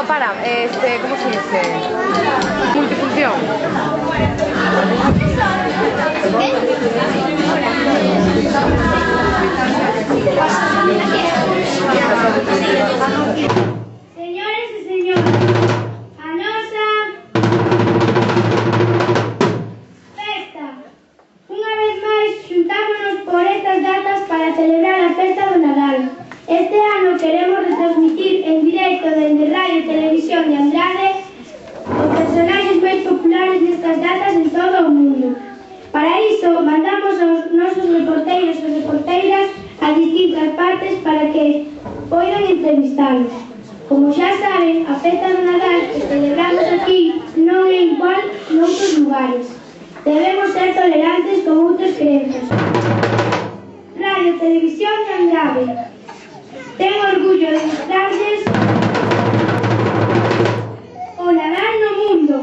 para, ¿cómo se dice? Multifunción. Señores e señores, a nosa festa. Unha vez máis xuntámonos por estas datas para celebrar a festa do Nadal. Este ano queremos retransmitir en directo dende Radio e Televisión de Andrade os personaxes máis populares nestas datas en todo o mundo. Para iso, mandamos aos nosos reporteiros e reporteiras a distintas partes para que poidan entrevistalos. Como xa saben, a festa do Nadal que celebramos aquí non é igual noutros lugares. Debemos ser tolerantes con outras crenzas. Radio e Televisión de Andrade. Ten orgullo de mostrarlles o Nadal no mundo.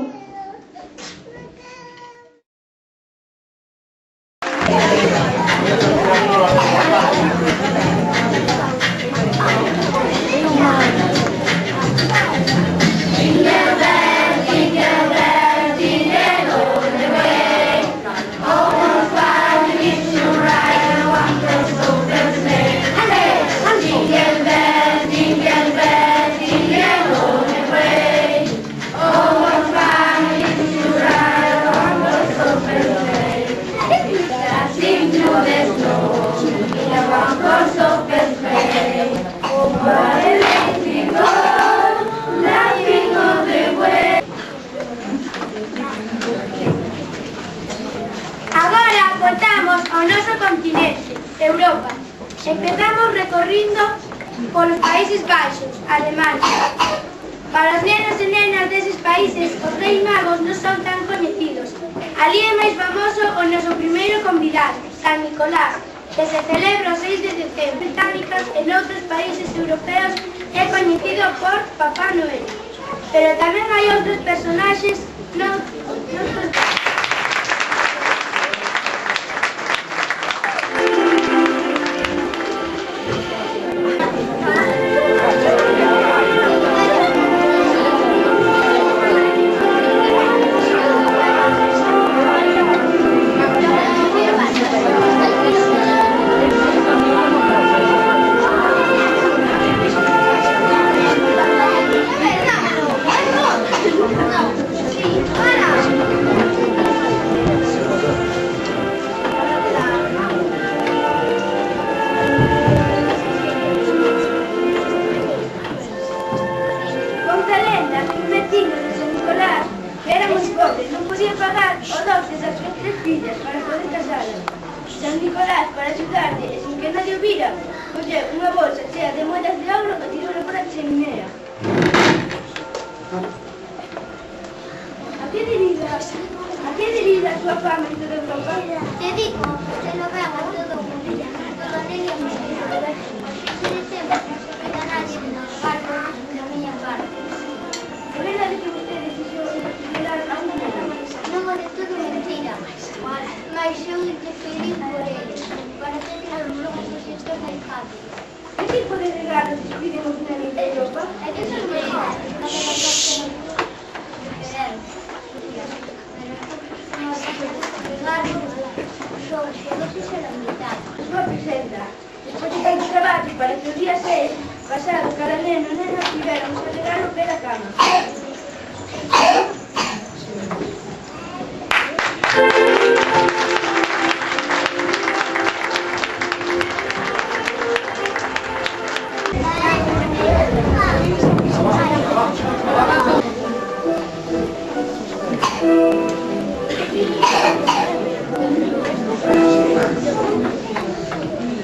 Agora voltamos ao noso continente, Europa. Empezamos recorrindo polos Países Baixos, Alemania. Para os nenos e nenas deses países, os Reis Magos non son tan coñecidos. Ali é máis famoso o noso primeiro convidado, San Nicolás, que se celebra o 6 de decembro. Británicas e noutros países europeos é coñecido por Papá Noel. Pero tamén hai outros personaxes noutros San Nicolás, para axudarte e sin que nadie o vira, colleu unha bolsa chea de moedas de ouro e tirou por a cheminea. A que deriva a súa fama en toda Europa? Te digo, se lo vean a todo o mundo, todo a nelia me escribe, se temos que a nadie nos barco da miña parte. É verdade que vostedes fixo considerar a unha nena? Non é de todo mentira, mas eu interferí por eles, para ter que os lobos dos estos da infante. Que tipo de regalos se piden os nenos de Europa? É que son mejor, Súa presenta. Despois de tanto traballo para que o día 6 pasado cada neno e nena tiveran o seu regalo pela cama.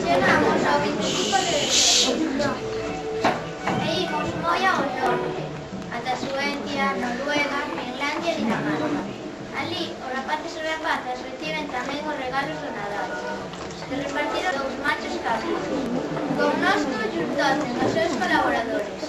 Chegamos ao 25 de decembro e imos moi ao norte, ata Suecia, Noruega, Finlandia e Dinamarca. Ali, os rapaces e rapazas reciben tamén os regalos do Nadal, que repartiron dous machos cabríos. Connosco xuntosen os seus colaboradores.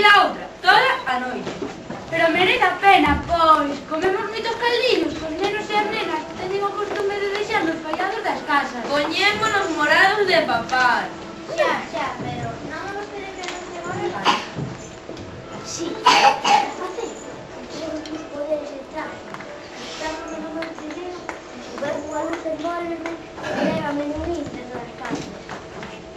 la outra, toda a noite. Pero merece a pena, pois comemos moitos caldinos, os nenos e as nenas teñen o costume de deixar nos fallados das casas. Poñémonos morados de papar. Xa, pero non me gustaría que non se regalo. Sí, para facer. Todos os poderes entrar. Estamos no monte ver unha luz envolve e lévame nun inter das casas.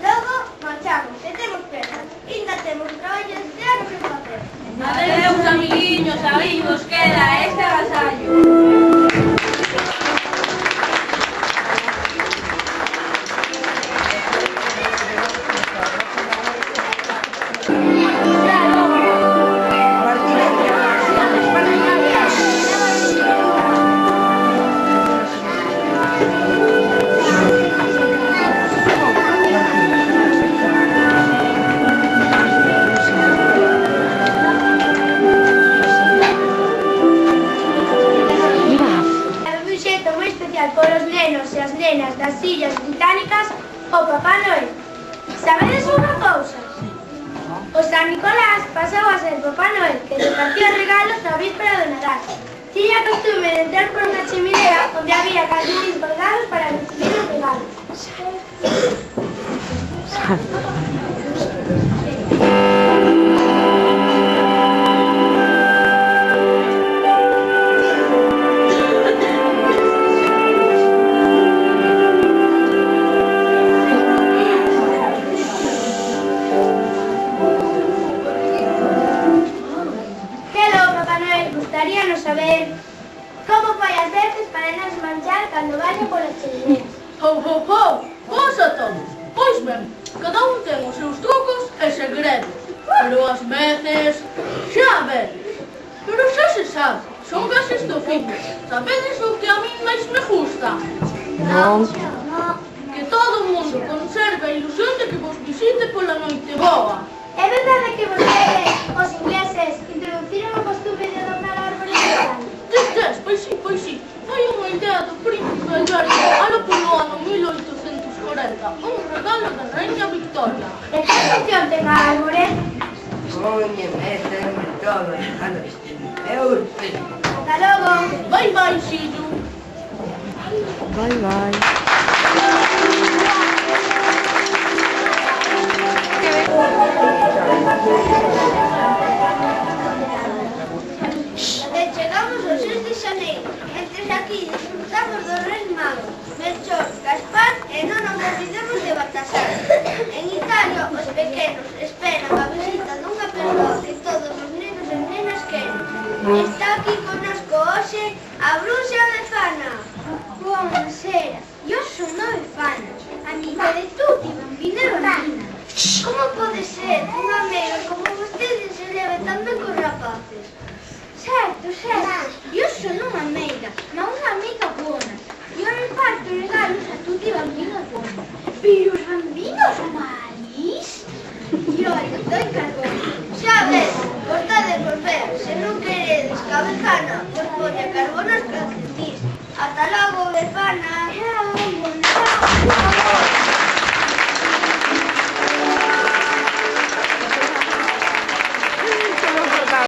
Logo, marchamos, que temos presa. Ainda temos traballo este ano que facer. Adeus, amiguiños, amigos, queda este agasallo. Das Illas Británicas o Papá Noel. Sabedes unha cousa? O San Nicolás pasou a ser Papá Noel, que repartía regalos na víspera do Nadal. Tiña costume de entrar por unha chimenea onde había calcetins colgados para recibir os regalos. Gustaríanos saber como fai as veces para nos manchar cando vaya polas chemineas. Ho, ho, ho! Vos a todos! Pois ben, cada un ten os seus trucos e segredos, pero as veces xa vedes. Pero xa se sabe, son gases do fin. Sabedes o que a min máis me gusta? Non. Que todo o mundo conserve a ilusión de que vos visite pola noite boa. É verdade que vostedes, os ingleses, introduciron o costume de adornar a árbore de Natal? Pois sí. Hai unha idea do príncipe Alberto alo polo ano 1840, un regalo da Reina Victoria. E que función ten a árbore? Coñe, méteme todo en ano eu sei. Ata logo! Bye, Sillo. Bye. Chegamos ao 6 de xaneiro. Entres aquí e disfrutamos dos Reis Magos, Melchor, Gaspar e non nos olvidemos de Baltasar. En Italia, os pequenos esperan a visita dunha persoa que todos os nenos e nenas queren. Está aquí connosco hoxe a bruxa Befana. Buonasera, eu son Befana, amiga de tutti, bambina e bambina. Como pode ser que un amigo como vostede se leve tan ben cos rapaces? Certo, eu son unha meiga, ma unha amiga bona. Eu reparto regalos a tutti bambinos bons. Pero os bambinos malis? E olha, doi carbón. Xa ves, vostades por ver, se non queredes cabezana, pois poña carbón aos calcetís. Ata logo, Befana.